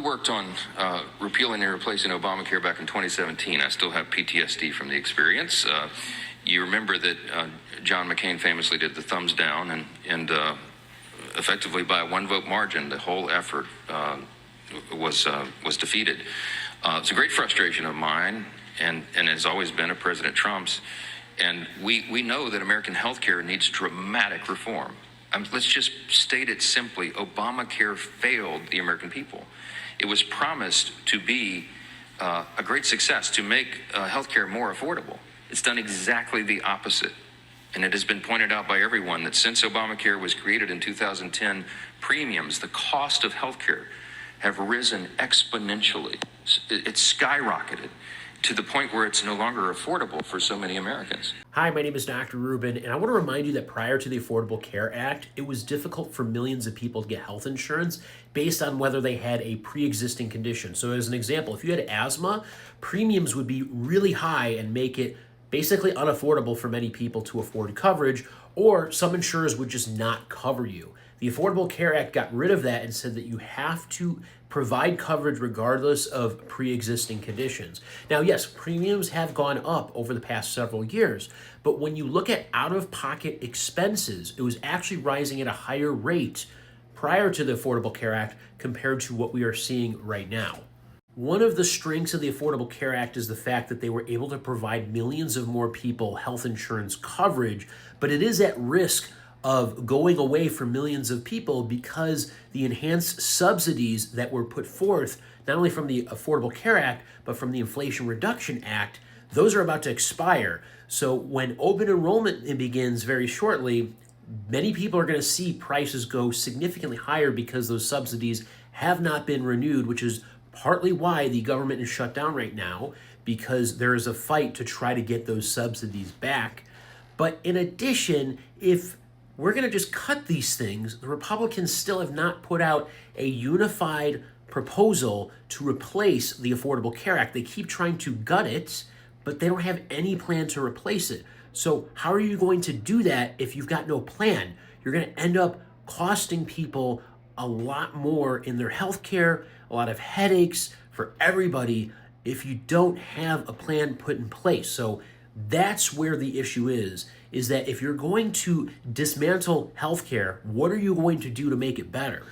worked on repealing and replacing Obamacare back in 2017. I still have PTSD from the experience. You remember that John McCain famously did the thumbs down, and effectively by a one-vote margin, the whole effort was defeated. It's a great frustration of mine, and has always been of President Trump's. And we know that American healthcare needs dramatic reform. Let's just state it simply. Obamacare failed the American people. It was promised to be a great success, to make healthcare more affordable. It's done exactly the opposite. And it has been pointed out by everyone that since Obamacare was created in 2010, premiums, the cost of healthcare, have risen exponentially. It's skyrocketed to the point where it's no longer affordable for so many Americans. Hi, my name is Dr. Rubin, and I want to remind you that prior to the Affordable Care Act, it was difficult for millions of people to get health insurance based on whether they had a pre-existing condition. So as an example, if you had asthma, premiums would be really high and make it basically unaffordable for many people to afford coverage, or some insurers would just not cover you. The Affordable Care Act got rid of that and said that you have to provide coverage regardless of pre-existing conditions. Now, yes, premiums have gone up over the past several years, but when you look at out-of-pocket expenses, it was actually rising at a higher rate prior to the Affordable Care Act compared to what we are seeing right now. One of the strengths of the Affordable Care Act is the fact that they were able to provide millions of more people health insurance coverage, but it is at risk of going away for millions of people because the enhanced subsidies that were put forth, not only from the Affordable Care Act, but from the Inflation Reduction Act, those are about to expire. So when open enrollment begins very shortly, many people are going to see prices go significantly higher because those subsidies have not been renewed, which is partly why the government is shut down right now, because there is a fight to try to get those subsidies back. But in addition, if we're going to just cut these things, the Republicans still have not put out a unified proposal to replace the Affordable Care Act. They keep trying to gut it, but they don't have any plan to replace it. So how are you going to do that if you've got no plan? You're going to end up costing people a lot more in their health care, a lot of headaches for everybody if you don't have a plan put in place. So that's where the issue is that if you're going to dismantle healthcare, what are you going to do to make it better?